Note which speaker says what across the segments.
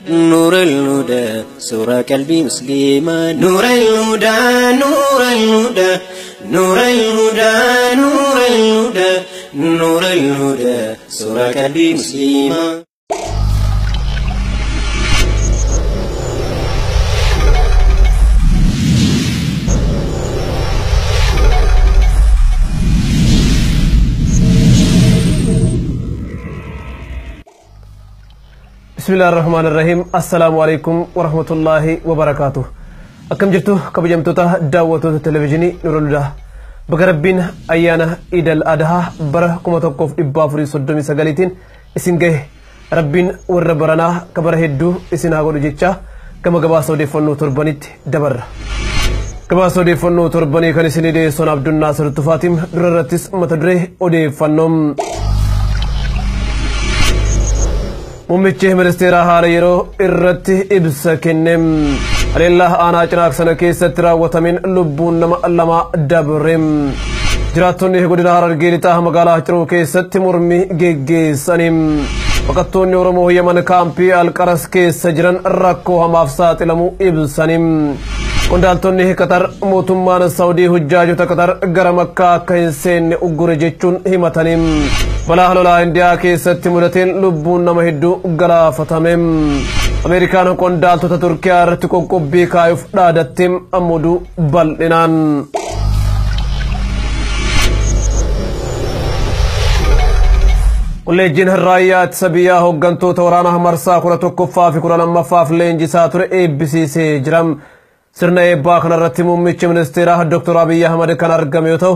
Speaker 1: نور الهدى سورة قلبي مسلمة نور الهدى نور الهدى نور الهدى نور الهدى نور الهدى سورة قلبي مسلمة
Speaker 2: بسم الله الرحمن الرحيم السلام عليكم ورحمة الله وبركاته أكم جرتو كبجمتوتا دعوتو التلفزيوني نور الهدى بقربين أيانا عيد الأضحى بره كما توقف إبافري صدومي سغاليتين إسنجه ربين وربرنا كبره الدو إسنا غودو جيتشا كما قباسو دي فنو تربانيت دبر قباسو دي فنو ترباني كان إسني دي صن عبد الناصر تفاتيم دررتس متدره ودي فنوم ممتشي منستيرا هاريرو إرتي إبسا كنم الله أنا أجناك سنكي سترا وطمين لبون نما اللما دبرم جراتوني هقودنا هرار جيلتا مقالا هجرو كي ستمرمي جيجي سنم وقتوني ورمو يمن كامبي القرس كي سجران ركو هم أفسات لمو إبسانم قندالتوني قطر موتمان السعودي حجاجو تقطر غرمكا كيسين اگور جيچون همتانم بلا حلولا انديا كي ستمولتين لبون نمهدو غلافتمم امريكانو قندالتو تركيا رتكو قبي كايف دادتم امودو بلنان ولجين الرايات سبيا هوغانتو تورانا مرسا كرتو كفا في كرانا مفاف لينجي ساتور ABC جرام سرنا إباء كان رتيمو ميتش منستيرا دكتور أبي أحمد كان أرقميوتو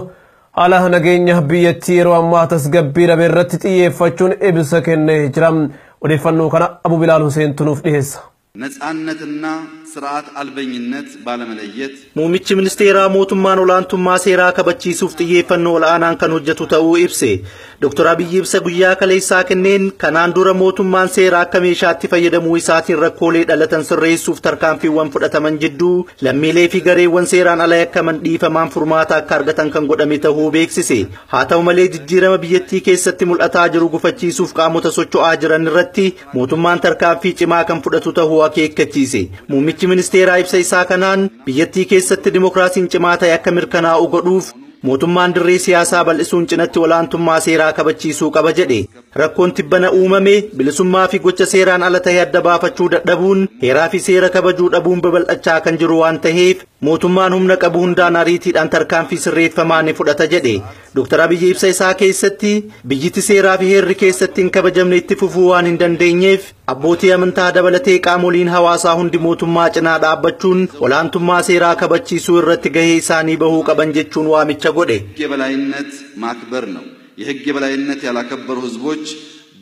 Speaker 2: على نجينه بيتير وما تسجبير برتتي فتشون إبسكن جرام ودفنو كان أبو بلال حسين تنوف دهس
Speaker 3: نزعنتنا سرعات البينات بالملايات
Speaker 4: موميتش منستيرا موتمان ولانتما سيرا كبتشي سوفتي فنو الآن كان وجهتو تاو إبسي دكتور أبي يبسا قويا كليسا كنين كانان دورا موتمان سيرا كميشات فيدمو إساتين ركولي دالتن سري سوفتر كان في وانفرة من جدو لميلي في غري وانسيران على يكمن ديفا من فرماتا كارغتن كان قدميته بيكسيسي هاتاو ملي ججيرم بيتي كيستي ملأتاجرو قفتشي سوف قامو تسوچو آجران رتي موتمان تركان في چما كان فرطو تهو كيك كتشيسي موميتش منستيرا إبسا إسا كانان بيتي كيستي ديموكراسين چماتا يكمر كنا أغدوف موتمان دري سياسا بالإسون چنت ولانتما سيرا كبچيسو كبجده ركون تبنا أوممي بلسما في قوچ سيران على تهيد دبافچو دبون هيرا في سيرا كبجو دبون ببل أچاكن جروان تهيف موتمان هم نقبون دانا ريتي انتركان في سريت فماني فدتا جده دكتور أبي إبسا إسا كيستي بيجيتي سيرا في هير كيستين كبجمن اتفوفوان هندن دينيف أبوتي أمنتا دبلتي كامولين هواسا هندي موتما چنا دابچون ولانتما سيرا كبچيسو الرتگهي ساني بهو كبنجچون وامچ غودي
Speaker 3: የበላይነት ማክበር ነው የህግ የበላይነት ያላከበሩ ህዝቦች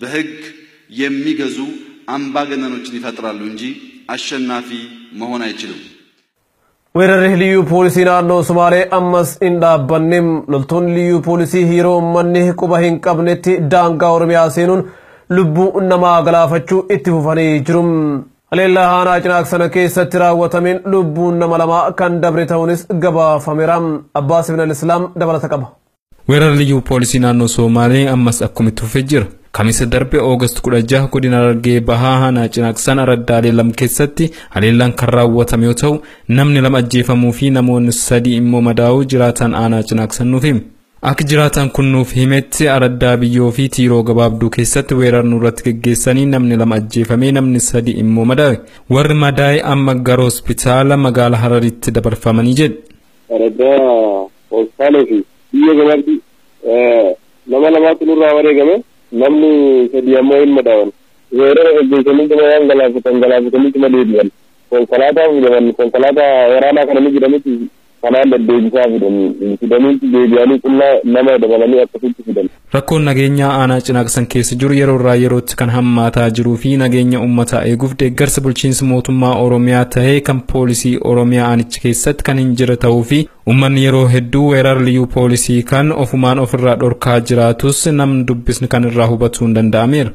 Speaker 3: በህግ የሚገዙ አምባገነኖችን ይፈጥራሉ እንጂ አሸናፊ መሆን አይችሉም
Speaker 2: ወረረ ልዩ ፖሊሲ ናኖ ሶማሌ አመስ እንዳበንም ለልቶን ልዩ ፖሊሲ ሂሮ ማንህ ቁባሂን ቀብነቲ ዳንጋ ኦሮሚያ ሴኑን ልቡ እነማ ገላፈቹ ኢትፉፈኒ ጅሩም አለላ ሃና ጭናክ ሰነከ ሰትራ ወተሚን ልቡ እነማለማ ካን ደብረታውንስ ገባ ፈሜራም አባስ ኢብኑ አልእስላም ደበለ ተቀባ
Speaker 5: ወረረ ልዩ ፖሊሲ ናኖ ሶማሌ አመስ አኩሚቱ ፈጅር ከሚስ ደርቤ ኦገስት ኩዳጃ ኩዲና ረርጌ ባሃሃና ጭናክ ሰና ረዳሌ ለም ከሰቲ አለላን ከራወተሚውተው ነምን ለማጀፈሙ ፊ ነሞን ሰዲ ኢሞ መዳው ጅራታን አና ጭናክ ሰኑፊም አክጅራታን ኩኑፍ ሂመት አረዳ ቢዮ ፊ ቲሮ ገባብዱ ከሰት ወረር ኑረት ገገሰኒ ነምን ለማጀፈሜ ነምን ሰዲ ኢሞ መዳው ወር መዳይ አመጋር ሆስፒታል መጋል ሐረሪት ደበርፋመን ይጀድ
Speaker 6: አረዳ ሆስፒታል ፊ ይገባብዱ ለማለማት ኑራ ወሬ ገመ نمني سدي أمين مداون weerara hojjetanii tuma waan galaafatanii tuma deebi'an. Konkolaataa fidaman konkolaataa waraanaa kana ni jedhanitti kanaan deddeebisaa fidaniitti deebi'anii qullaa nama dabalanii akkasitti fidan.
Speaker 5: Rakkoon nageenyaa aanaa Cinaaqsan keessa jiru yeroo irraa yerootti kan hammaataa jiruu fi nageenya uummataa eeguuf deeggarsa bulchiinsa mootummaa Oromiyaa ta'ee kan poolisii Oromiyaa aanicha keessatti kan hin jirre ta'uu fi uummanni yeroo hedduu weerara liyyuu poolisii kan ofumaan ofirraa dhorkaa jiraatus namni dubbisni kan irraa hubachuu hin danda'ameera.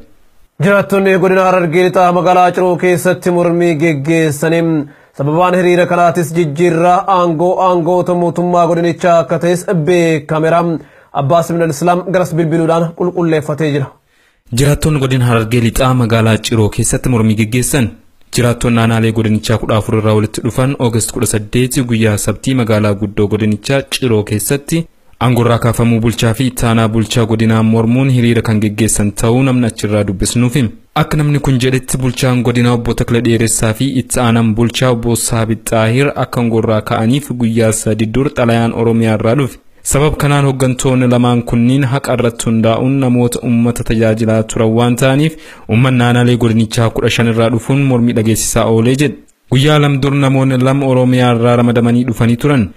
Speaker 2: Jiraattonni godina Harargee lixaa magaalaa Ciroo keessatti mormii geggeessaniin sababaan hiriira kanaatis jijjiirraa aangoota mootummaa godinichaa akka ta'es beekameera. Abbaas ibn al-Islaam garas bilbiluudhaan qulqulleeffatee jira.
Speaker 5: Jiraattonni godina Harargee lixaa magaalaa Ciroo keessatti mormii geggeessan. Jiraattonni naannolee godinichaa 14 irraa walitti dhufan Oogast 18 guyyaa sabtii magaalaa guddoo godinichaa Ciroo keessatti aangorraa kaafamuu bulchaa fi ittaanaa bulchaa godinaa mormuun hiriira kan geggeessan ta'uu namni achirraa dubbisnuuf hima. Akka namni kun jedhetti bulchaan godinaa obbo Takla Dheeressaa fi ittaanaan bulchaa obbo Saabit Xaahir akka aangorraa ka'aniif guyyaa 3 dura xalayaan Oromiyaa irraa dhufe. Sabab kanaan hoggantoonni lamaan kunniin haqa irratti hundaa'uun namoota uummata tajaajilaa turan waan ta'aniif uummanni naannolee godinichaa 15 irraa dhufuun mormii dhageessisaa oolee jedhe. Guyyaa lama dura namoonni lama Oromiyaa irraa ramadamanii dhufanii turan.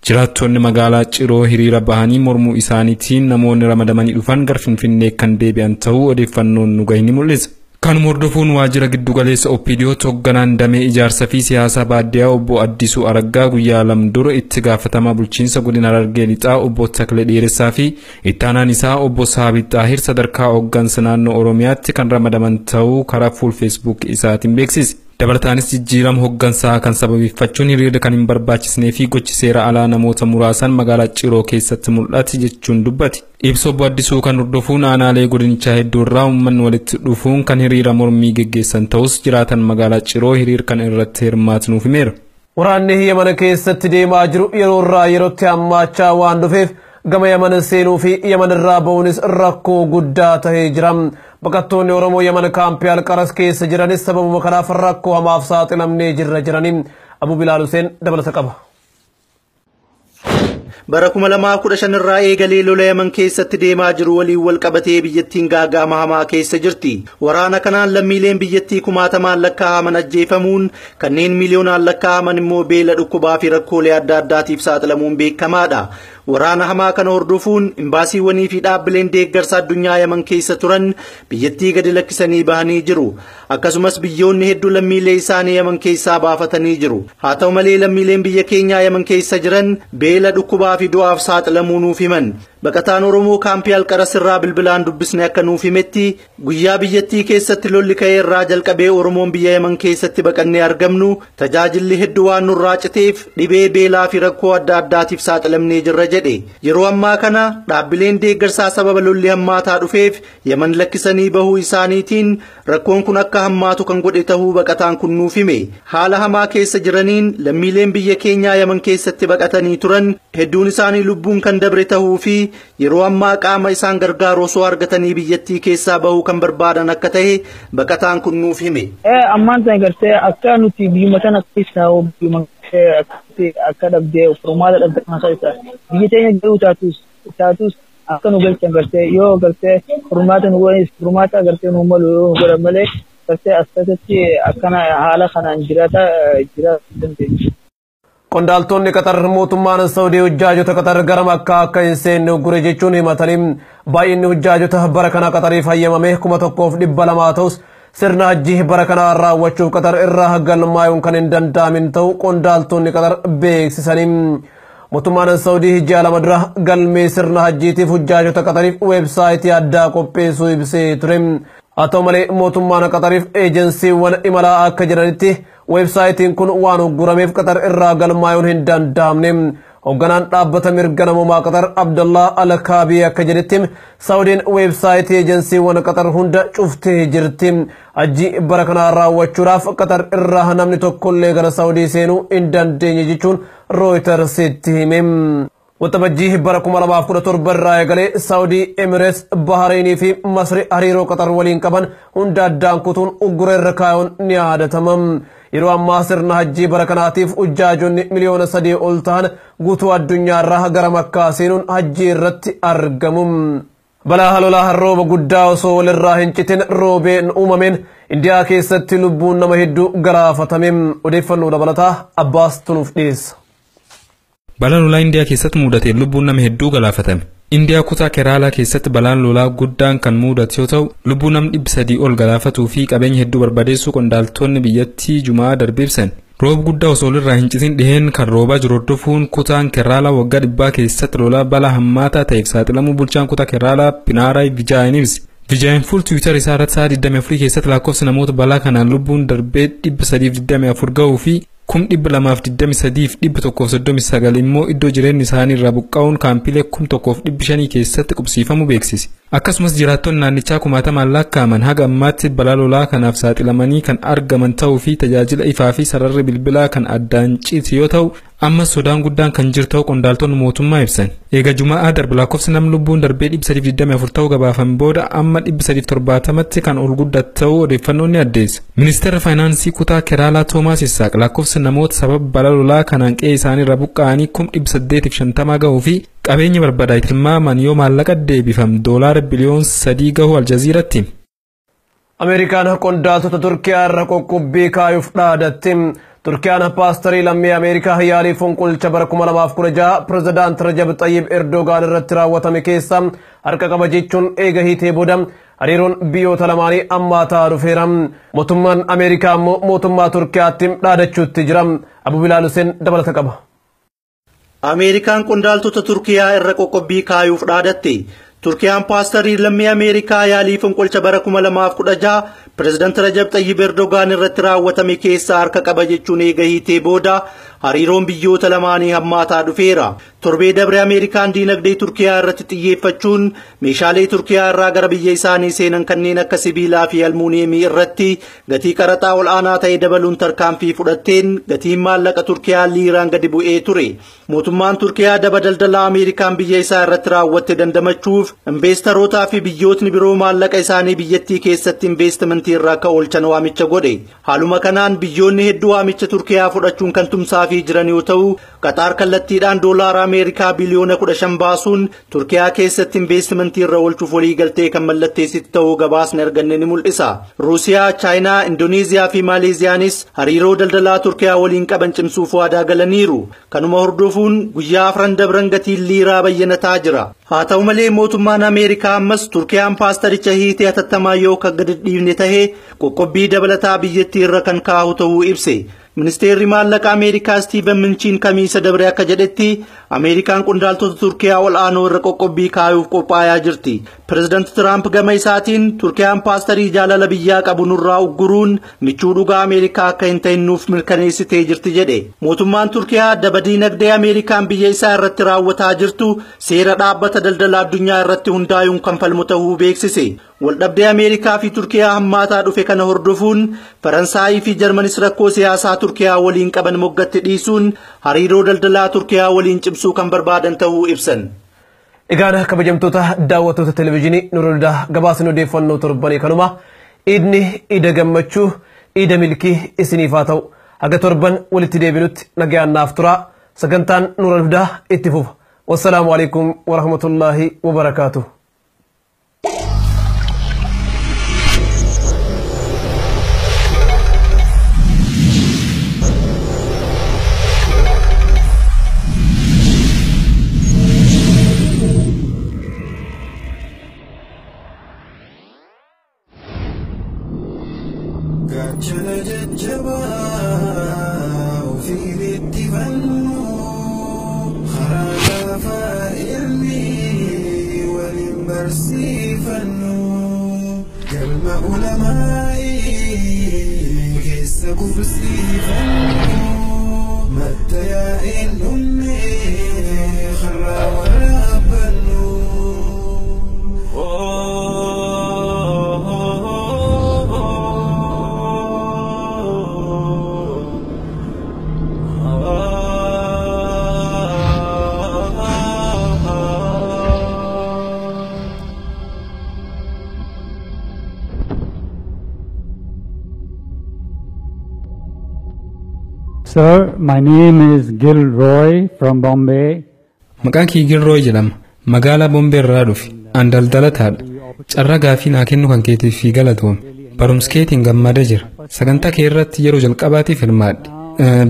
Speaker 5: Jiraattonni magaalaa Ciroo hiriira bahanii mormuu isaaniitiin namoonni ramadamanii dhufan gara Finfinnee kan deebi'an ta'uu odeeffannoon nu gahe ni mul'isa. Kanuma hordofuun waajjira giddugaleessa OPDO hoogganaan damee ijaarsa fi siyaasa baadiyyaa obbo Addisuu Araggaa guyyaa lama dura itti gaafatamaa bulchiinsa godina Harargee lixaa obbo Takla Dheeressaa fi ittaanaan isaa obbo Saabit Xaahir sadarkaa hooggansa naannoo Oromiyaatti kan ramadaman ta'uu karaa fuul Facebook isaatiin beeksise. Dabalataanis jijjiirama hooggansaa kan sababeeffachuun hiriira kan hin barbaachisnee fi gochi seera alaa namoota muraasan magaalaa Ciroo keessatti mul'ate jechuun dubbate. Ibsa obbo Addisuu kan hordofuun aanaalee godinichaa hedduu irraa uummanni walitti dhufuun kan hiriira mormii geggeessan ta'us jiraatan magaalaa Ciroo hiriira kan irratti hirmaatnuuf himeera.
Speaker 2: Waraanni Yaman keessatti deemaa jiru yeroo irraa yerootti hammaachaa waan dhufeef gama Yaman seenuu fi Yaman irraa ba'uunis rakkoo guddaa ta'ee jira. Baqattoonni Oromoo Yaman kaampii Alqaras keessa jiranis sababuma kanaaf rakkoo hamaaf saaxilamnee jiraniin Abu Bilaal Huseen dabalata qaba.
Speaker 4: Bara 2015 irraa eegalee lola Yaman keessatti deemaa jiru waliin wal qabatee biyyattiin gaaga'ama hamaa keessa jirti. Waraana kanaan lammiileen biyyattii kumaatamaan lakkaa'aman ajjeefamuun kanneen miliyoonaan lakkaa'aman immoo beela dhukkubaa fi rakkoolee adda addaatiif saaxilamuun beekamaadha. Waraana hamaa kana hordofuun imbaasiiwwanii fi dhaabbileen deeggarsa addunyaa Yaman keessa turan biyyattii gadi lakkisanii bahanii jiru. Akkasumas biyyoonni hedduu lammiilee isaanii Yaman keessaa baafatanii jiru. Haa ta'u malee lammiileen biyya keenyaa Yaman keessa jiran beela dhukkubaa fi du'aaf saaxilamuu nuuf himan. Baqataan Oromoo kaampii Alqaras irraa bilbilaan dubbisne akka nuuf himetti guyyaa biyyattii keessatti lolli ka'ee irraa jalqabee Oromoon biyya Yaman keessatti baqannee argamnu tajaajilli hedduu waan nurraa citeef dhibee beelaa fi rakkoo adda addaatiif saaxilamnee jirra jedhe. Yeroo ammaa kana dhaabbileen deeggarsaa sababa lolli hammaataa dhufeef Yaman lakkisanii bahuu isaaniitiin rakkoon kun akka hammaatu kan godhe ta'uu baqataan kun nuuf hime. Haala hamaa keessa jiraniin lammiileen biyya keenyaa Yaman keessatti baqatanii turan hedduun isaanii lubbuun kan dabre ta'uu fi yeroo ammaa qaama isaan gargaaru osoo argatanii biyyattii keessaa bahuu kan barbaadan akka ta'e baqataan kun nuuf hime.
Speaker 7: Ammaan sana gartee akka nuti biyyuma sana keessaa biyyuma akka dhabdee furmaata dhabdee maasaa isaa biyya teenya garuu taatus akka nu galchan gartee yoo gartee furmaata nu godhanis furmaata gartee nu malu yoo nu godhan malee gartee akkasitti akkana haala kanaan jiraata dandeenya.
Speaker 2: Qondaaltonni Qatar mootummaan Saawudii hujjaajota Qatar gara Makkaa akka hin seenne gure jechuun himatanii baay'inni hujjaajota bara kana Qatariif hayyamame 1200 ta'us sirna hajjii bara kana raawwachuuf Qatar irraa galmaa'uun kan hin danda'amin ta'uu qondaaltonni Qatar beeksisanii. Mootummaan Saawudii hijja lama dura galmee sirna hajjiitiif hujjaajota Qatariif weebsaayitii addaa qopheessuu ibsee ture. Haa ta'u malee mootummaan Qatariif eejensiiwwan imalaa akka jiranitti weebsaayitiin kun waan uggurameef Qatar irraa galmaa'uun hin danda'amne. Hoogganaan dhaabbata mirga namummaa Qatar Abdullah Al-Kaabii akka jedhetti Saawudiin weebsaayitii eejensiiwwan Qatar hunda cuftee jirti. Hajjii bara kana raawwachuudhaaf Qatar irraa namni tokkollee gara Saawudii seenuu hin dandeenye jechuun Rooyitersitti hime. Waxabajjii bara 2017 irraa eegalee Saawudii, Emirates, Bahareenii fi Masri hariiroo Qatar waliin qaban hunda addaan kutuun uggura irra kaa'uun ni yaadatama. Yeroo ammaa sirna hajjii bara kanaatiif hujjaajonni miliyoona 3 ol ta'an guutuu addunyaarraa gara Makkaa seenuun hajjii irratti argamu. balaa halolaa rooba guddaa osoo walirraa hin citin roobeen uumameen indiyaa keessatti lubbuun nama hedduu galaafatame odeeffannoo dabalataa abbaas tunuuf dhiyeessa.
Speaker 5: Balaan lolaa indiyaa keessatti mudate lubbuun nama hedduu galaafatame. Indiyaa kutaa Keraalaa keessatti balaan lolaa guddaan kan mudate yoo ta'u lubbuun nama 300 ol galaafatuu fi qabeenya hedduu barbadeessuu qondaaltonni biyyattii Jumaa darbe ibsan. Roob guddaa osoo walirraa hin citin dhiheen kan roobaa jiru hordofuun kutaan Keraalaa waggaa 100 keessatti lolaa balaa hammaataa ta'eef saaxilamuu bulchaan kutaa Keraalaa Pinaraay Vijayan ibse. Vijayan fuul Twitter isaa irratti sa'a 24 keessatti lakkoofsa namoota balaa kanaan lubbuun darbee 324 gahuu fi 223,139 immoo iddoo jireenya isaanii irraa buqqaa'uun kaampilee 1,500 keessatti qubsiifamuu beeksise. Akkasumas jiraattonni naannichaa kumaatamaan lakkaa'aman haga ammaatti balaa lolaa kanaaf saaxilamanii kan argaman ta'uu fi tajaajila ifaa fi sararri bilbilaa kan addaan cite yoo ta'u ammas sodaan guddaan kan jiru ta'uu qondaaltonni mootummaa ibsan. Eega Jumaa darbe lakkoofsi nam lubbuun darbee 324 ta'uu gabaafame booda amma 370tti kan ol guddate ta'uu odeeffannoon ni addeessa. Ministeerri Faayinaansii kutaa Keraalaa Toomaas Isaaq lakkoofsi namoota sababa balaa lolaa kanaan qe'ee isaanii irraa buqqa'anii 850 gahuu fi qabeenya barbadaa'e tilmaaman yoo maallaqa deebifame doolaara biliyoon 3 gahuu Aljaziiratti.
Speaker 2: Ameerikaan qondaaltota Turkiyaa irra qoqqobbii kaayuuf dhaadatte. Turkiyaan paastorii lammii Ameerikaa yaalii fonqolcha bara 2016 pirezidaant Rajab Xayyib Erdogaan irratti raawwatame keessa harka qaba jechuun eega hiitee booda hariiroon biyyoota lamaanii ammaataa dhufeera. Mootummaan Ameerikaa immoo mootummaa Turkiyaatti dhaadachuutti jira. Abu Bilaal Hussein dabalata qaba.
Speaker 4: Ameerikaan qondaaltota Turkiyaa irra qoqqobbii kaayuuf dhaadatte. Turkiyaan paastorii lammii Ameerikaa yaalii fonqolcha bara 2016 pirezidaant Rajab Xayyib Erdogaan irratti raawwatame keessa harka qaba jechuun eega hiitee booda hariiroon biyyoota lamaanii hammaataa dhufeera. Torbee dabre Ameerikaan diinagdee Turkiyaa irratti xiyyeeffachuun meeshaalee Turkiyaa irraa gara biyya isaanii seenan kanneen akka sibiilaa fi almuuniyeemii irratti gatii qaraxaa ol'aanaa ta'e dabaluun tarkaanfii fudhatteen gatiin maallaqa Turkiyaa liiraan gadi bu'ee ture. Mootummaan Turkiyaa daba daldalaa Ameerikaan biyya isaa irratti raawwatte dandamachuuf investeerotaa fi biyyootni biroo maallaqa isaanii biyyattii keessatti investmentii irraa akka oolchan waamicha godhe. Haaluma kanaan biyyoonni hedduu waamicha Turkiyaa fudhachuun kan tumsaafii jiran yoo ta'u Qaxaar kallattiidhaan doolaara Ameerikaa biliyoona 15 baasuun Turkiyaa keessatti investmentii irra oolchuuf walii galtee kan mallatteessite ta'uu gabaasni arganne ni mul'isa. Ruusiyaa, Chaayinaa, Indoneeziyaa fi Maaleeziyaanis hariiroo daldalaa Turkiyaa waliin qaban cimsuuf waadaa galaniiru. Kanuma hordofuun guyyaa afran dabran gatiin liiraa bayyanataa jira. Haa ta'u malee mootummaan Ameerikaa ammas Turkiyaan paastoricha hiitee hatattamaa yoo kan gadi dhiifne tahee qoqqobbii dabalataa biyyattii irra kan kaahu ta'uu ibse. Ministeerri maallaqa Ameerikaa Steven Mnuchin kamiisa dabre akka jedhetti Ameerikaan qondaaltota Turkiyaa ol'aanoo irra qoqqobbii kaayuuf qophaa'aa jirti. Pirezidaant Tiraamp gama isaatiin Turkiyaan paastorii jaalala biyyaa qabu nurraa ugguruun michuu dhugaa Ameerikaa akka hin ta'in nuuf mirkaneessitee jirti jedhe. Mootummaan Turkiyaa daba diinagdee Ameerikaan biyya isaa irratti raawwataa jirtu seera dhaabbata daldala addunyaa irratti hundaa'uun kan falmu ta'uu beeksise. Waldhabdee Ameerikaa fi Turkiyaa hammaataa dhufe kana hordofuun Faransaayii fi Jarmanis rakkoo siyaasaa Turkiyaa waliin qaban moggatti dhiisuun hariiroo daldalaa Turkiyaa waliin cimsuu kan barbaadan ta'uu ibsan.
Speaker 2: Egaan kabajamtoota daawwattoota televezyiinii Nurul Hudaa gabaasni odeeffannoo torbanii kanuma iidni iida gammachuu iida milkii isiniif haa ta'u haga torban walitti deebinutti nagaan naaf tura sagantaan Nurul Hudaa itti fufa. Wassalaamu alaikum warahmatullaahi wabarakaatuh.
Speaker 8: Sir, my name is Gil Roy from Bombay.
Speaker 5: Maqaan kee Gil Roy jedhama. Magaalaa Bombay irraa dhufe. An daldalataadha. Carraa gaafii naa kennu kan keetiif fi galatoome. Barumsa keetiin gammadee jira. Sagantaa kee irratti yeroo jalqabaatiif hirmaadhe.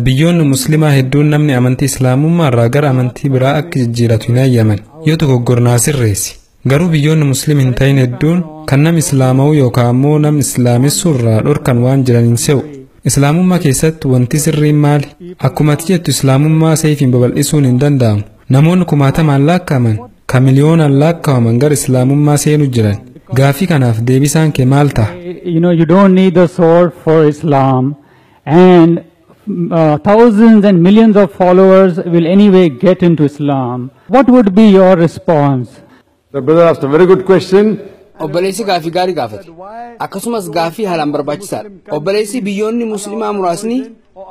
Speaker 5: Biyyoonni musliimaa hedduun namni amantii islaamummaa irraa gara amantii biraa akka jijjiiratu hin hayyaman. Yoo dogoggornaa sirreessi. Garuu biyyoonni musliim hin ta'in hedduun kan nam islaama'uu yookaan ammoo nam islaamessuu irraa dhorkan waan jiraniin se'u. Islaamummaa keessatti wanti sirriin maali? Akkuma ati jettu islaamummaa seefiin babal'isuun hin danda'amu. Namoonni kumaatamaan lakkaa'aman kan miliyoonaan lakkaa'aman gara islaamummaa seenuu jiran. Gaafii kanaaf deebisaan kee maal ta'a?
Speaker 8: You don't need the sword for Islam, and thousands and millions of followers will anyway get into Islam. What would be your response?
Speaker 9: The brother asked a very good question.
Speaker 10: Obboleessi gaafii gaarii gaafate. Akkasumas gaafii haalaan barbaachisaadha. Obboleessi biyyoonni musliimaa muraasni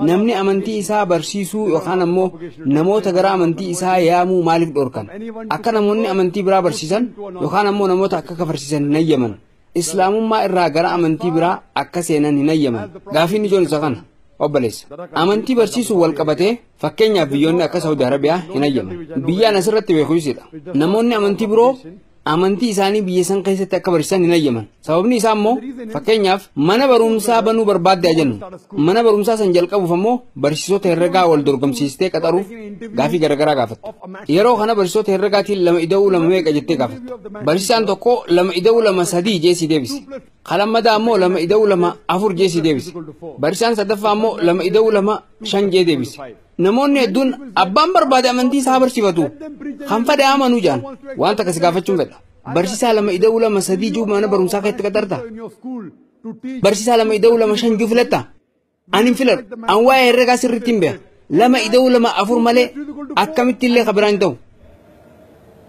Speaker 10: namni amantii isaa barsiisuu yookaan ammoo namoota gara amantii isaa yaamuu maaliif dhorkan? Akka namoonni amantii biraa barsiisan yookaan ammoo namoota akka kafarsiisan hin hayyaman. Islaamummaa irraa gara amantii biraa akka seenan hin hayyaman. Gaafiin ijoon isa kana. Obboleessa. Amantii barsiisuu wal qabatee fakkeenyaaf biyyoonni akka Saudi Arabiyaa hin hayyaman. Biyyaan asirratti beekuusidha. Namoonni amantii biroo amantii isaanii biyya san keessatti akka barsiisan hin hayyaman. Sababni isaa immoo fakkeenyaaf mana barumsaa banuu barbaadde jennu. Mana barumsaa san jalqabuuf ammoo barsiisota herregaa wal dorgomsiistee qaxaruuf gaafii garaagaraa gaafatte. Yeroo kana barsiisota herregaatiin 2 ida'uu 2 meeqa jettee gaafatte. Barsiisaan tokko 2 ida'uu 2 3 jeesii deebise. Kalammadaa ammoo 2 ida'uu 2 4 jeesii deebise. Barsiisaan sadaffaa ammoo 2 ida'uu 2 5 jee deebise. Namoonni hedduun abbaan barbaade amantii isaa barsiifatu kan fedhe amanuu jaan wanta akkasii gaafachuun fedha. Barsiisaa 2 ida'uu 2 3 juu mana barumsaa keessatti qaxarta. Barsiisaa 2 ida'uu 2 5 juu filatta. Ani filadhu. An waa'ee herregaa sirriitti hin beeku. 2 ida'uu 2 4 malee akkamitti illee kabiraan hin ta'u.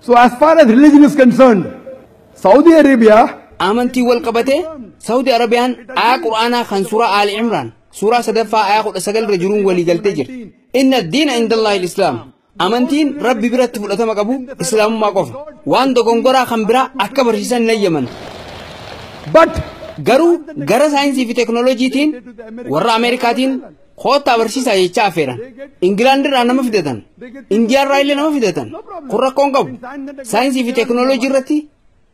Speaker 9: So as far as religion is concerned, Saudi Arabia
Speaker 10: amantii wal qabatee Saudi Arabiyaan aayaa Qur'aanaa kan suuraa Aali Imraan suuraa sadaffaa aayaa 19 irra jiruun walii galtee jirti. Inna diina indallahi al-Islaam. Amantiin Rabbi biratti fudhatama qabu Islaamummaa qofa. Waan dogongoraa kan biraa akka barsiisan hin hayyaman.
Speaker 9: But
Speaker 10: garuu gara saayinsii fi teeknooloojiitiin warra Ameerikaatiin koottaa barsiisaa jechaa affeeran. Ingilaandirraa nama fidatan. Indiyaarraa illee nama fidatan. Kun rakkoon qabu. Saayinsii fi teeknooloojii irratti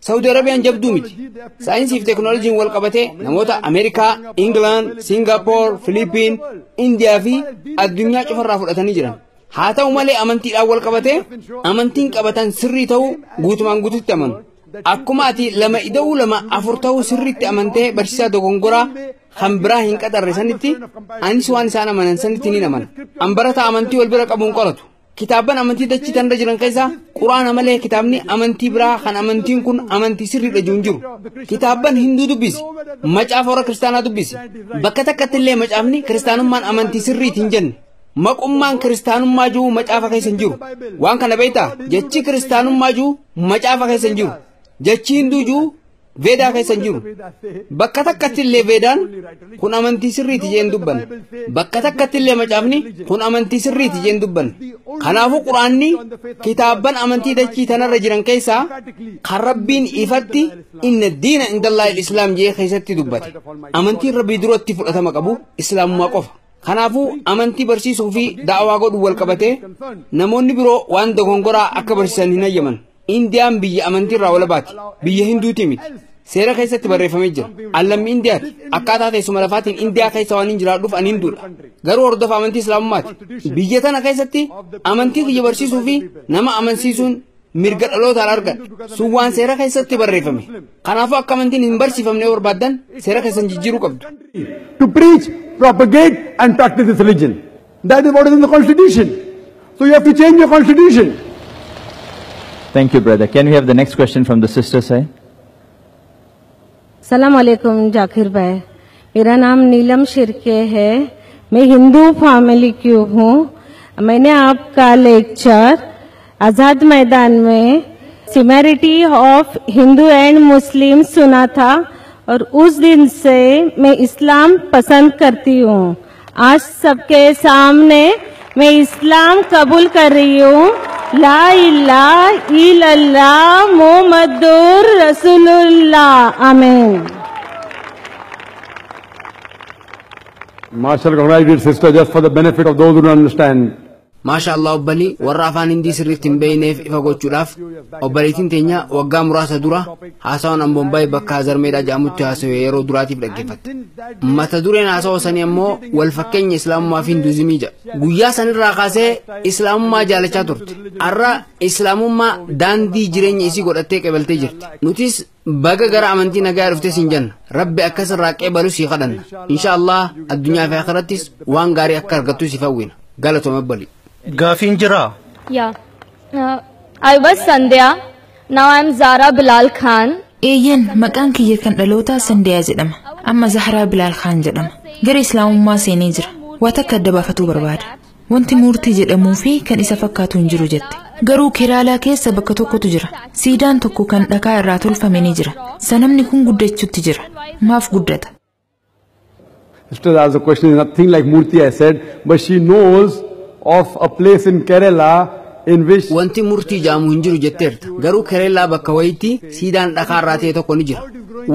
Speaker 10: Saudi Arabiyaan jabduu miti. Saayinsii fi teeknooloojiin wal qabatee namoota Ameerikaa, England, Singapore, Philippines, Indiyaa fi addunyaa cufarraa fudhatanii jiran. Haa ta'u malee amantiidhaan wal qabatee amantiin qabatan sirrii ta'uu guutumaan guututti amanu. Akkuma ati 2 ida'uu 2 4 ta'uu sirriitti amantee barsiisaa dogongoraa kan biraa hin qaxarre sanitti anis waan isaan amanan sanitti ni amana. An barataa amantii wal bira qabuun qoratu. Kitaaban amantii dachii tanirra jiran keessaa Quraana malee kitaabni amantii biraa kan amantiin kun amantii sirriidha jiru hin jiru. Kitaaban Hinduu dubbisi. Macaafa warra kiristaanaa dubbisi. Bakka takkatti illee macaafni kiristaanummaan amantii sirriiti hin jenne. Maqummaan kiristaanummaa jiru macaafa keessa hin jiru. Waan kana beektaa jechi kiristaanummaa jiru macaafa keessa hin jiru. Jechi Hinduu jiru Veedaa keessa hin jiru. Bakka takkatti illee Veedaan kun amantii sirriiti jeen dubbanne. Bakka takkatti illee macaafni kun amantii sirriiti jeen dubbanne. Kanaafuu Quraanni kitaaban amantii dachii tanarra jiran keessaa kan Rabbiin ifatti inna diina indallahi al-Islaam jee keessatti dubbate. Amantiin Rabbii duratti fudhatama qabu Islaamummaa qofa. Kanaafuu amantii barsiisuu fi da'awaa godhuu wal qabatee namoonni biroo waan dogongoraa akka barsiisan hin hayyaman. Indiyaan biyya amantii irraa walabaati. Biyya Hinduutii miti. Seera keessatti barreeffamee jira. Allammi Indiyaati. Akkaataa teessuma lafaatiin Indiyaa keessa waan hin jiraadhuuf ani Hinduudha. Garuu hordofa amantii Islaamummaati. Biyya tana keessatti amantii kiyya barsiisuu fi nama amansiisuun mirga dhalootaan argadha. Sun waan seera keessatti barreeffame. Kanaafuu akka amantiin hin barsiifamne barbaaddan seera keessan jijjiiruu qabdu.
Speaker 9: To preach, propagate and practice this religion. That is what is in the constitution. So you have to change your constitution.
Speaker 11: Thank you, brother. Can we have the next question from the sister side?
Speaker 12: सलाम अलैकुम जाकिर भाई, मेरा नाम नीलम शिरके है। मैं हिंदू फैमिली की हूँ। मैंने आपका लेक्चर आजाद मैदान में similarity of Hindu and Muslim सुना था और उस दिन से मैं इस्लाम पसंद करती हूँ। आज सबके सामने मैं इस्लाम कबूल कर रही हूँ। ला इलाहा इल्लल्लाह मुहम्मदुर रसूलुल्लाह। आमीन।
Speaker 9: Marshall congratulated sister just for the benefit of those who don't understand.
Speaker 10: maasha Allah obbali warra afaan hindii sirriitti hin beeyneef ifa gochuudhaaf obbaliitiin teenya waggaa muraasa dura haasawaan Ambombaay bakka Hazarmeedhaa jedhamutti haasawee yeroo duraatiif dhaggeeffatte. Mata dureen haasawaa sanii ammoo wal fakkeenya Islaamummaa fi Hinduuzimii jedha. Guyyaa sanirraa kaasee Islaamummaa jaalachaa turte. Har'a Islaamummaa daandii jireenya isii godhattee qabaltee jirti. Nutis baga gara amantii nagaa dhuftee siin jenna. Rabbi akkasirraa qeebalu sii kadhanna. Inshaallah addunyaa fi akhirattis waan gaarii akka argattu si fawwina. Galatooma obbali.
Speaker 4: Gaafiin jiraa?
Speaker 13: Yeah. I was Sandhya. Now I am Zara Bilal Khan.
Speaker 14: Eeyyan maqaan kiyya kan dhaloota Sandhyaa jedhama. Amma Zahraa Bilal Khan jedhama. Gara Islaamummaa seenee jira. Waa takka adda baafatuu barbaada. Wanti murtii jedhamuu fi kan isa fakkaatu hin jiru jette. Garuu Keraalaa keessa bakka tokkotu jira. Siidaan tokko kan dhakaa irraa tolfame ni jira. Sanamni kun guddachuutti jira. Maaf guddata?
Speaker 9: Sister asked a question, nothing like Murti I said, but she knows of a place in Kerala in which
Speaker 10: wanti murtii jaamu hin jiru jetteerta. Garuu Kerala bakka wayitti siidaan dhakaa irraa ta'e tokko ni jira.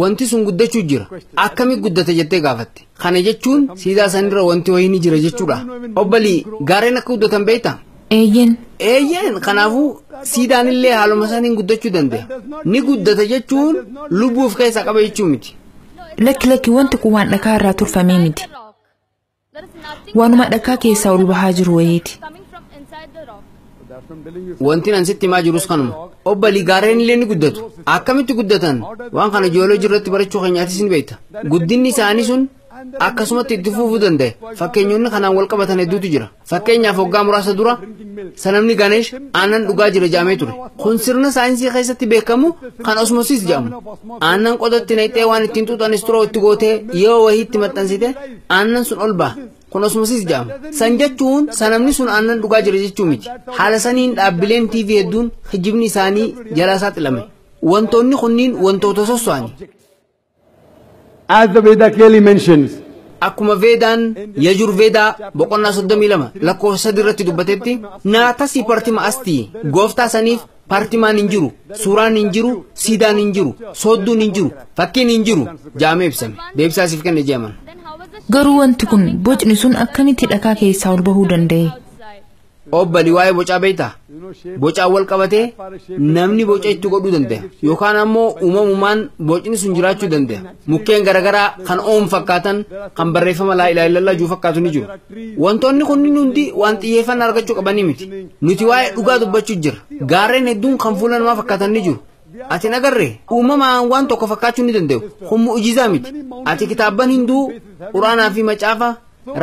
Speaker 10: Wanti sun guddachuu jira. Akkami guddata jettee gaafatte. Kana jechuun siidaa sanirra wanti wayii ni jira jechuudha. Obbali gaareen akka guddatan beektaa? Eeyyen kanaafuu siidaan illee haaluma saniin guddachuu danda'a. Ni guddata jechuun lubbuuf keessa qaba jechuu miti.
Speaker 14: Lakki wanti kun waan dhakaa irraa tolfamee miti. Waanuma dhakaa keessaa ol bahaa jiru wayiiti.
Speaker 10: Wanti nan sitti himaa jirus kanuma. Obbali gaareen illee ni guddatu. Akkamitti guddatan? Waan kana jiyoolojii irratti barachuu keenyaatis ni beekta. Guddinni isaanii sun akkasumatti itti fufuu danda'e. Fakkeenyonni kanaan wal qabatan hedduutu jira. Fakkeenyaaf waggaa muraasa dura sanamni Ganeesh aannan dhugaa jira jedhamee ture. Kun sirna saayinsii keessatti beekamu kan osmosiis jedhamu. Aannan qodatti naqxee waan ittiin xuuxanis turoo itti gootee yoo wayiitti maxxansite aannan sun ol ba'a. Kun osmosiis jedhama. San jechuun sanamni sun aannan dhugaa jira jechuu miti. Haala saniin dhaabbileen TV hedduun hijibni isaanii jalaa saaxilame. Wantoonni kunniin wantoota sosso'ani.
Speaker 9: As the Veda clearly mentions,
Speaker 10: akkuma Vedaan Yajurvedaa boqonnaa 32 lakkoofsa 3 irratti dubbatetti naatasi partima asti gooftaa saniif partimaan hin jiru, suuraan hin jiru, siidaan hin jiru, soodduun hin jiru, fakkiin hin jiru jaamee ibsame. Deebisaasiif kenne jeeman.
Speaker 14: Garuu wanti kun bocni sun akkamitti dhakaa keessaa ol bahuu danda'e?
Speaker 10: Obbali waa'ee bocaa beektaa? Bocaan wal qabatee namni boca itti godhuu danda'a. Yookaan ammoo uumamumaan bocni sun jiraachuu danda'a. Mukkeen garaagaraa kan oom fakkaatan kan barreeffama laa ilaaha illallah juu fakkaatu ni jiru. Wantoonni kunniin hundi waan xiyyeeffannaa argachuu qabanii miti. Nuti waa'ee dhugaa dubbachuu jira. Gaarreen hedduun kan fuula namaa fakkaatan ni jiru. Ati nagarree uumamaan waan tokko fakkaachuu ni danda'u. Kun mu'ujizaa miti. Ati kitaabban hinduu quraanaa fi macaafa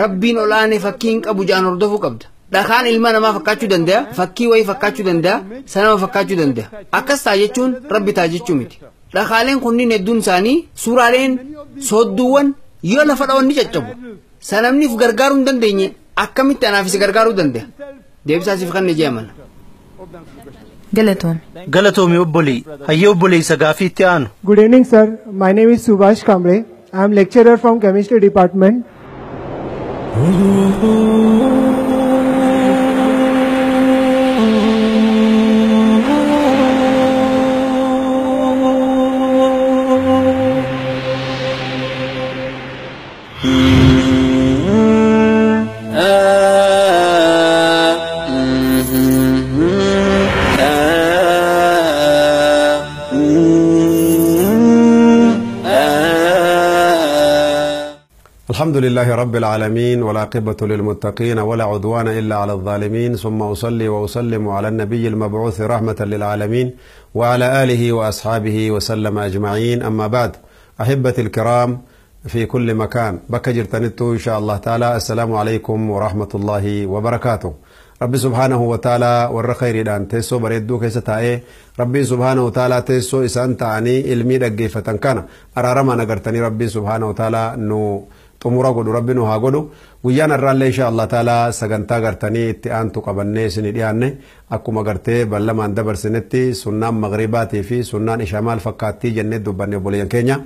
Speaker 10: rabbiin olaanee fakkiin qabu jaan hordofuu qabda. Dhakaan ilma namaa fakkaachuu danda'a, fakkii wayii fakkaachuu danda'a, sanama fakkaachuu danda'a. Akkas ta'a jechuun rabbi ta'a jechuu miti. Dhakaaleen kunniin hedduun isaanii suuraaleen soodduuwwan yoo lafa dha'an ni caccabu. Sanamniif gargaaruu hin dandeenye akkamitti anaafis gargaaruu danda'a. Deebisaasiif kan jeeman.
Speaker 4: Galatoomi obbolii. Hayyee obboleessa gaafii itti aanu.
Speaker 15: Good evening sir. My name is Subhash Kamble. I am lecturer from chemistry department.
Speaker 16: الحمد لله رب العالمين والعاقبة للمتقين ولا عدوان إلا على الظالمين ثم أصلي وأسلم على النبي المبعوث رحمة للعالمين وعلى آله وأصحابه وسلم أجمعين. أما بعد أحبتي الكرام في كل مكان بكجر تنتو إن شاء الله تعالى السلام عليكم ورحمة الله وبركاته. ربي سبحانه وتعالى ور خير دان تيسو بريدو كيسا تاي ربي سبحانه وتعالى تيسو إسان تاني علمي دقيفة كان أرارما نقرتني ربي سبحانه وتعالى نو xumura godhu rabbi nu haa godhu. Guyyaan irraallee insha Allah taala sagantaa gartanii itti aantu qabannee isinii dhiyaanne akkuma gartee ballamaan dabarsinetti sunnaan maghribaatii fi sunnaan ishaa maal fakkaattii jennee dubbanne obboleeyyan keenya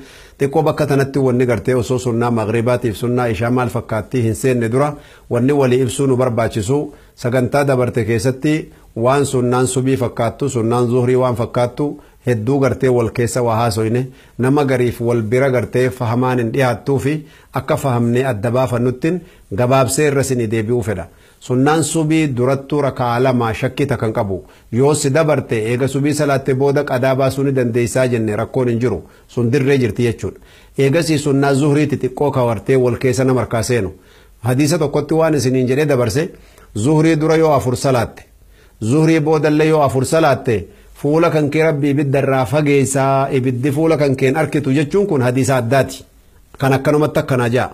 Speaker 16: xiqqoo bakka tanatti wanni gartee osoo sunnaan maghribaatiif sunnaa ishaa maal fakkaattii hin seenne dura wanni walii ibsuu nu barbaachisu sagantaa dabarte keessatti waan sunnaan subii fakkaattu sunnaan zuhrii waan fakkaattu hedduu gartee wal keessa waa haasoyne nama gariif wal bira gartee fahamaan hin dhiyaattuu fi akka fahamnee adda baafannuttiin gabaabsee irra isin deebi'uu fedha. Sunnaan subii durattuu rakaa lama shakkii takkan qabu yoo si dabarte eega subii salaatte booda qadaa baasuu ni dandeessaa jenne rakkoon hin jiru sun dirree jirti jechuudha. Eegasii sunnaa zuhrii xixiqqoo kawartee wal keessa nama harkaa seenu. Hadiisa tokkotti waan isiniin jedhee dabarse zuhrii dura yoo 4 salaatte zuhrii boodallee yoo 4 salaatte fuula kan kee rabbi ibiddarraa fageessaa ibiddi fuula kan keen arkitu jechuun kun hadiisa addaati. Kan akkanumatti akkanaa ja'a.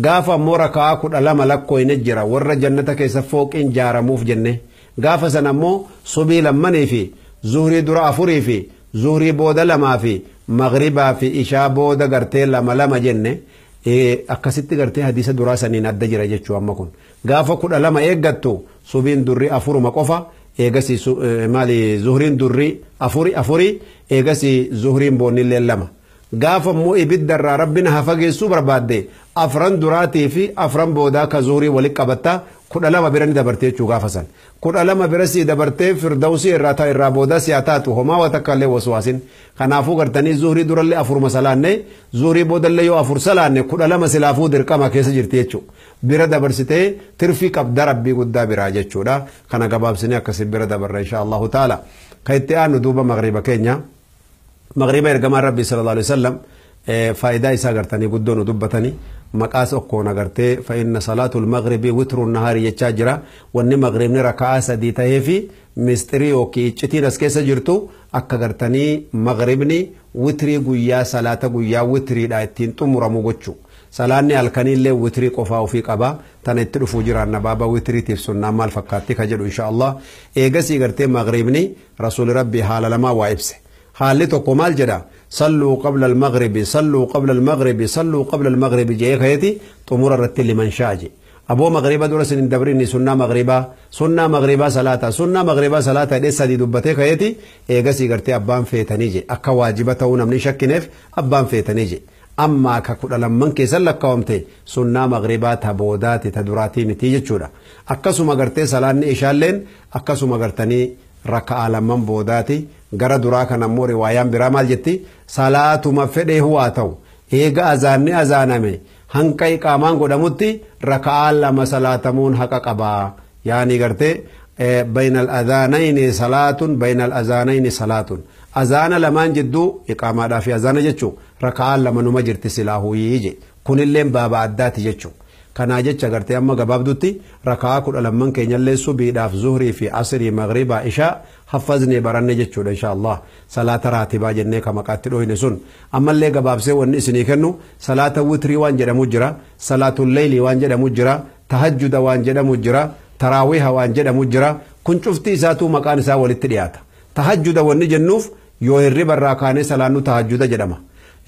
Speaker 16: Gaafa ammoo rakaa 12 lakkooyne jira warra jannata keessa fooqiin jaaramuuf jenne gaafa san ammoo subii lammanii fi zuhrii dura 4 fi zuhrii booda 2 fi maghribaa fi ishaa booda gartee 2 jenne akkasitti gartee hadiisa duraa saniin adda jira jechuu amma kun gaafa 12 eeggattu subiin durri 4 qofa eegasi maali zuhriin durri 4 eegasi zuhriin boonnillee 2 gaafa immoo ibiddarraa rabbina hafageessuu barbaadde 4 duraatii fi 4 boodaa ka zuhrii walitti qabatta 12 bira ni dabartee jechuu gaafa san 12 bira si dabartee firdawsii irraa booda si ataatu homaa waa takka illee waswaasin kanaafuu gartanii zuhrii durallee 4 salaanne zuhrii boodallee yoo 4 salaanne 12 silaafuu dirqama keessa jirti jechuu bira dabarsitee tirfii qabda rabbii guddaa biraa jechuudha kana gabaabsinee akkasii bira dabarra insha Allahu taala ka itti aanu duuba magriba keenya magriba ergamaan rabbii sallallahu alaihi wasallam faayidaa isaa gartanii guddoon dubbatanii maqaas okkoon agartee fa'inna salaatul maghribi witruun nahaari jechaa jira wanni maghribni rakaa 3 tahee fi mistirii yookiin iccitiin as keessa jirtu akka gartanii maghribni witrii guyyaa salaata guyyaa witriidha ittiin xumuramu gochuu salaanni halkanillee witrii qofaa ofii qaba tana itti dhufuu jiraanna baaba witriitiif sunnaan maal fakkaatti ka jedhu insha Allah eegasii gartee maghribni rasuuli rabbii haala lamaa waa ibse haalli tokko maal jedha صلوا قبل المغرب صلوا قبل المغرب صلوا قبل المغرب جاي خيتي طمور الرتل لمن شاجي أبو مغربا درس ندبرني سنة مغربا سنة مغربا صلاة لسه دي دبتي خيتي إيجاسي قرتي أبان فيتنيجي أكا واجبة ونمني شكنف أبان فيتنيجي أما كقول لمن كيسلك قومتي سنة مغربا تبودات تدراتي نتيجة شورا أكاسو مغرتي صلاة إشالين أكاسو مغرتني ركعة لمن بوداتي gara duraa kan ammoo riwaayaan biraa maal jetti salaatuma fedhee huwaa ta'u eega azaanni azaaname hanqa iqaamaan godhamutti raka'aa 2 salaatamuun haqa qabaa yaani gartee baynal adhaanayni salaatun azaana lamaan jidduu iqaamaadhaa fi azaana jechuu raka'aa 2 numa jirti silaa huyii je kunilleen baaba addaati jechuu kanaa jecha gartee amma gabaabdutti raka'aa 12 keenyallee subiidhaaf zuhrii fi asrii maghriba ishaa hafazni baranne jechuudha insha Allah salaata raatibaa jennee ka maqaatti dhoyne sun ammallee gabaabsee wanni isinii kennu salaata witrii waan jedhamu jira salaatul layli waan jedhamu jira tahajjuda waan jedhamu jira taraawiha waan jedhamu jira kun cufti isaatu maqaan isaa walitti dhiyaata tahajjuda wanni jennuuf yoo hirriba irraa kaanee salaannu tahajjuda jedhama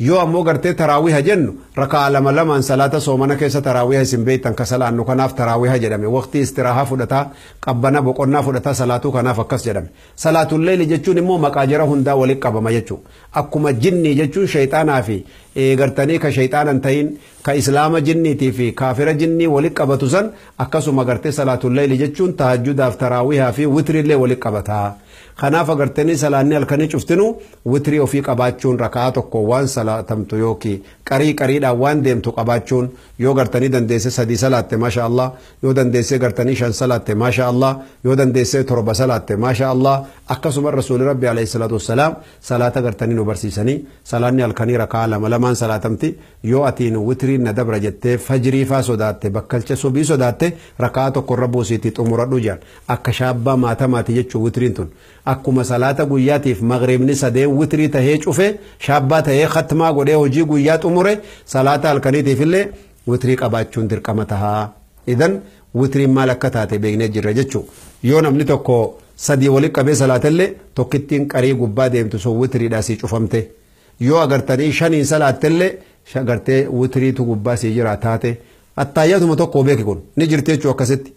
Speaker 16: yoo ammoo gartee taraawiha jennu rakaa 2 salaata soomana keessa taraawiha isin beektan ka salaannu kanaaf taraawiha jedhame waqtii istiraahaa fudhataa qabbana boqonnaa fudhataa salaatuu kanaaf akkas jedhame salaatul layli jechuun immoo maqaa jara hundaa walitti qabama jechuu akkuma jinnii jechuun shayxaanaa fi gartanii ka shayxaanan ta'in ka islaama jinniitii fi kaafira jinnii walitti qabatu san akkasuma gartee salaatul layli jechuun tahajjudaaf taraawihaa fi witrillee walitti qabataa kanaaf agartanii salaanni halkanii cuftinu witrii ofii qabaachuun rakaa tokko waan salaatamtu yookiin qariidhaan waan deemtu qabaachuun yoo gartanii dandeesse 3 salaatte maasha Allah yoo dandeesse gartanii 5 salaatte maasha Allah yoo dandeesse 7 salaatte maasha Allah akkasuma rasuuli rabbi alayhi salatu wassalaam salaata gartanii nu barsiisanii salaanni halkanii rakaa 2 salaatamti yoo atiin witrii na dabra jettee fajrii faa sodaatte bakkalcha subii sodaatte rakaa tokko irra buusiitii xumuradhu jaan akka shaabbaa maatamaati jechuu witriin tun akkuma salaata guyyaatiif maghribni 3 witrii tahee cufe shaabbaa tahee khatmaa godhee hojii guyyaa xumure salaata halkaniitiif illee witrii qabaachuun dirqama tahaa idan witrii maal akka taate beeknee jirra jechuu yoo namni tokko 3 walitti qabee salaatallee tokkittiin qarii gubbaa deemtu sun witriidhaa sii cufamte yoo agartanii 5 salaattellee agartee witriitu gubbaa sii jira taate attaayyatuma tokko beeki kun ni jirti jechuu akkasitti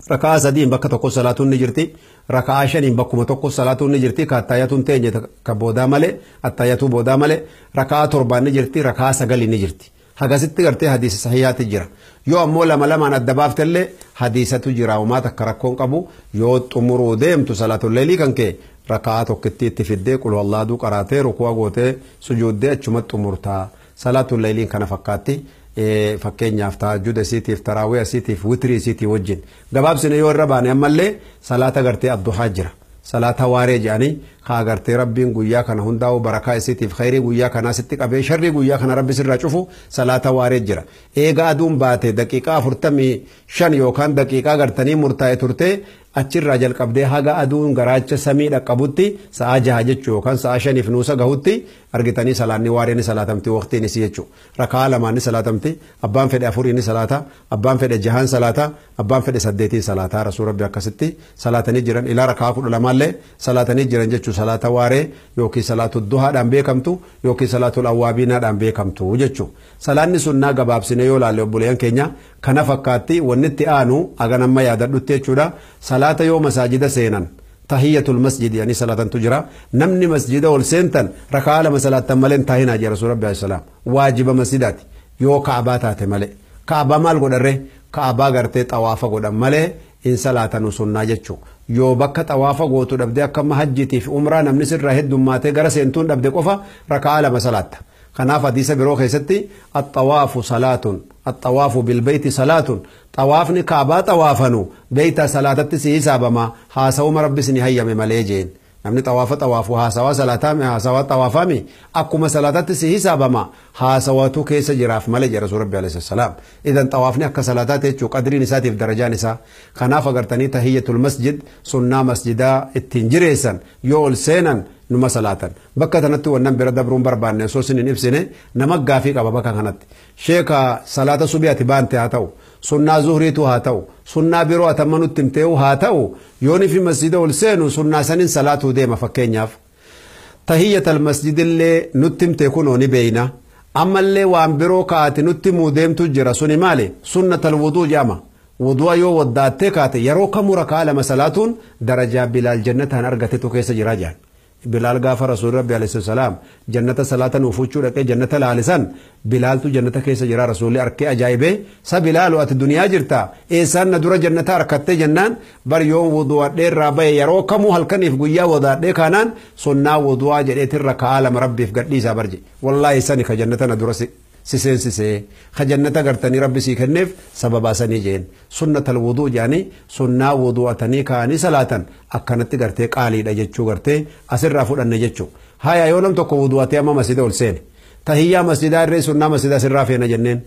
Speaker 16: rakaa 3 bakka tokko salaatuun ni jirti rakaa 5 bakkuma tokko salaatuun ni jirti ka attaayyatuun teenye ka boodaa malee attaayyatu boodaa malee rakaa 7 ni jirti rakaa 9 ni jirti hagasitti gartee hadiisa sahihaati jira yoo ammoo 2 adda baaftellee hadiisatu jira umaa takka rakkoon qabu yoo xumuruu deemtu salaatul leelii kan kee rakaa tokkitti itti fiddee qul wallaaduu qaraatee rukuu gootee sujuuddee achuma xumurtaa salaatul leeliin kana fakkaatti fakkeenyaaf tahajjuda isiitiif taraawii isiitiif witrii isiitii wajjin gabaabsine yoo irra baane ammallee salaata gartee adduhaa jira salaata waaree jedhanii haa gartee rabbiin guyyaa kana hundaa'u barakaa isiitiif khayrii guyyaa kanaa sitti qabee sharrii guyyaa kana rabbi sirraa cufu salaata waaree jira eega aduun baate daqiiqaa 45 yookaan daqiiqaa gartanii murtaa'e turte achirraa jalqabdee haga aduun garaacha samii dhaqqabutti sa'a 6 jechuu yookaan sa'a 5 nuusa gahutti argitanii salaanni waareen salaatamti waqtiin isii jechuu rakaa lamaan salaatamti abbaan fedhe 4 salaata abbaan fedhe 6 salaata abbaan fedhe 8 salaata rasuul rabbi akkasitti salaatanii jiran ilaa rakaa 12 illee salaatanii jiran jechuu salaata waaree yookiin salaatu duhaadhaan beekamtu yookiin salaatul awwaabiinaadhaan beekamtu jechuu salaanni sunnaa gabaabsine yoo laalle obboleeyyan keenya kana fakkaatti wanni itti aanu aganamma yaadadhutti jechuudha salaata yoo masaajida seenan tahiyyatul masjid yani salatan tujra namni masjida ol seentan rakaa lama salatan malen tahina ja rasul rabbi sallam wajiba masjidati yoo kaaba taate male kaaba mal godare kaaba garte tawafa godan male in salatan sunna jechu yoo bakka tawafa gootu dhabde akka hajjiti fi umra namni sirra heddummaate gara seentun dhabde qofa rakaa lama salata kanaaf hadiisa biroo keessatti at-tawaafu salaatun at-tawaafu bil bayti salaatun tawaafni kaabaa tawaafanu beeyta salaatatti si hisaabama haasawuma rabbis ni hayyame malee jeen namni tawaafu haasawa salaataami haasawa tawaafami akkuma salaatatti si hisaabama haasawatu keessa jiraaf malee jira rasuul rabbi alayhi salaam idan tawaafni akka salaataati jechuu qadriin isaatiif darajaan isaa kanaaf agartanii tahiyyatul masjid sunnaa masjidaa ittiin jireessan yoo ol seenan numa salaatan bakka tanatti wannan bira dabruun barbaanne osoo sinin ibsine nama gaafii qaba bakka kanatti sheeka salaata subiyaati baante haa ta'u sunnaa zuhriitu haa ta'u sunnaa biroo atamannutti himtee'u haa ta'u yooni fi masjida ol seenu sunnaa sanin salaatuu deema fakkeenyaaf tahiyyatal masjidillee nutti himte kunoo ni beeyna ammallee waan biroo kaati nutti himuu deemtu jira suni maali sunnatal wuduu jedhama wudu'a yoo waddaattee kaate yeroo kamuu rakaa lama salaatuun darajaa bilaal jannataan argatetu keessa jira jedhan bilaal gaafa rasuul rabbi alayhi salaam jannata salaatan ufuchuu dhaqee jannata laalisan bilaaltu jannata keessa jira rasuulli arkee ajaa'ibee sa bilaalu ati duniyaa jirta eessaan na dura jannata arkattee jennaan bar yoon wudu'adhee irraa bahe yeroo kamuu halkaniif guyyaa wadaadhee kaanaan sunnaa wudu'aa jedheetin rakaa lama rabbiif gadhiisaa barje wallaahi sani ka jannata na dura siseensisee khajannata gartanii rabbi sii kenneef sababaasanii jeen sunnatal wuduu jedhanii sunnaa wudu'atanii kaanii salaatan akkanatti gartee qaaliidha jechuu gartee asirraa fudhanne jechuu haya yoo nam tokko wudu'atee amma masjida ol seene tahiyyaa masjidaa irree sunnaa masjidaa sirraa feena jenneen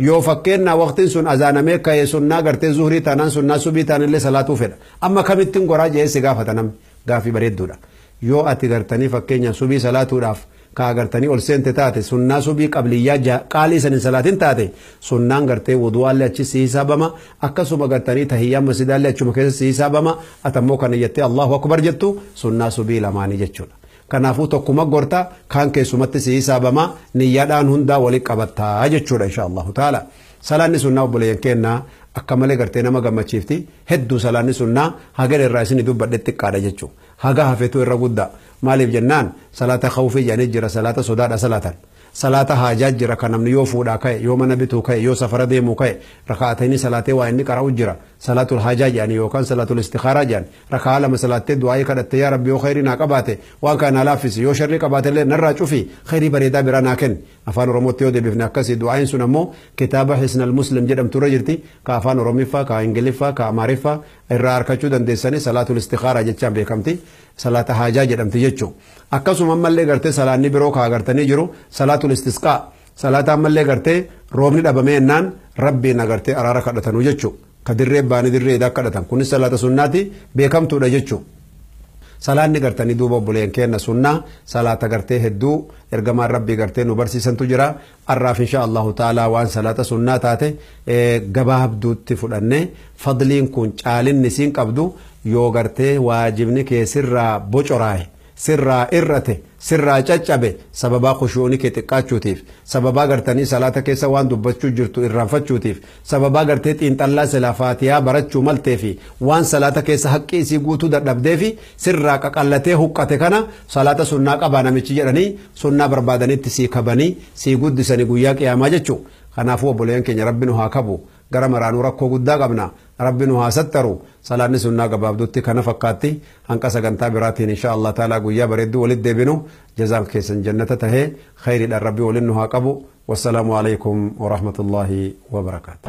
Speaker 16: yoo fakkeenna waqtiin sun azaanamee ka'ee sunnaa gartee zuhrii taanaan sunnaa subii taanillee salaatuu fedha amma kamittiin goraa jeessi gaafata namni gaafii bareedduudha yoo ati gartanii fakkeenya subii salaatuudhaaf ka agartanii ol seente taate sunnaa subii qabliyyaa qaalii sanin salaatin taate sunnaan gartee wudu'aallee achi si hisaabama akkasuma gartanii tahiyyaa masjidaallee achuma keessa si hisaabama atammoo kan iyyattee Allahu akbar jettu sunnaa subii lamaanii jechuudha kanaafuu tokkuma gorta kaan keessumatti si hisaabama niyyaadhaan hundaa walitti qabattaa jechuudha inshaallahu taala salaanni sunnaa obboleeyyan kennaa akka malee gartee nama gammachiifti hedduu salaanni sunnaa hagar irraa isin dubbadhe xiqqaadha jechuudha haga hafeetu irra guddaa maaliif jennaan salaata khawfii jedhanii jira salaata sodaadha salaatan salaata haajaa jira kan namni yoo fuudhaa ka'e yoo mana bituu ka'e yoo safara deemuu ka'e rakaatanii salaatee waa inni qara'u jira salaatul haajaa jedhanii yookaan salaatul istikaaraa jedhan rakaa lama salaattee du'aayii kadhatte yaa rabbi yoo khayrii naa qabaate waan kana laaffisi yoo sharrii qabaate illee narraa cufi khayrii bareedaa biraa naa kenni afaan oromootti yoo deebifne akkasii du'aayin sun ammoo kitaaba hisnal muslim jedhamtu irra jirti ka afaan oromiffaa ka ingiliffaa ka amaariffaa irraa harkachuu dandeessanii salaatul istikaaraa jechaan beekamti salaata haajaa jedhamti jechuu akkasuma ammallee gartee salaanni biroo ka agartanii jiru salaatul istisqaa salaata ammallee gartee roobni dhabamee ennaan rabbiin agartee araara kadhatanuu jechuu ka dirree baanii dirree idaa kadhatan kunis salaata sunnaati beekamtuudha jechuu salaanni gartanii duuba obboleen kenna sunnaa salaata gartee hedduu ergamaan rabbii gartee nu barsiisantu jira arraaf insha Allahu ta'ala waan salaata sunnaa taate gabaabduutti fudhanne fadliin kun caalinni siin qabdu yoo gartee waajibni kee sirraa bocoraaye sirraa irrate sirraa caccabe sababaa khushuuni kee xiqqaachuutiif sababaa gartanii salaata keessa waan dubbachuu jirtu irraanfachuutiif sababaa gartee xiinxallaa silaa faatiyaa barachuu malteefi waan salaata keessa haqqii isii guutuu dadhabdeefi sirraa qaqallatee huqqate kana salaata sunnaa qabaa namichi jedhanii sunnaa barbaadanitti sii kabanii sii guddisanii guyyaa qiyaamaa jechuu kanaafuu obboleen keenya rabbi nu haa kabu gara maraanuu rakkoo guddaa qabna ربي نها ستروا صلاة نسونا قباب دوتي كان فقاتي هنقا سقنتا براتين إن شاء الله تعالى قويا بردو ولد بنو جزاك كيسن جنة تهي خير الربي ولنها قبو والسلام عليكم ورحمة الله وبركاته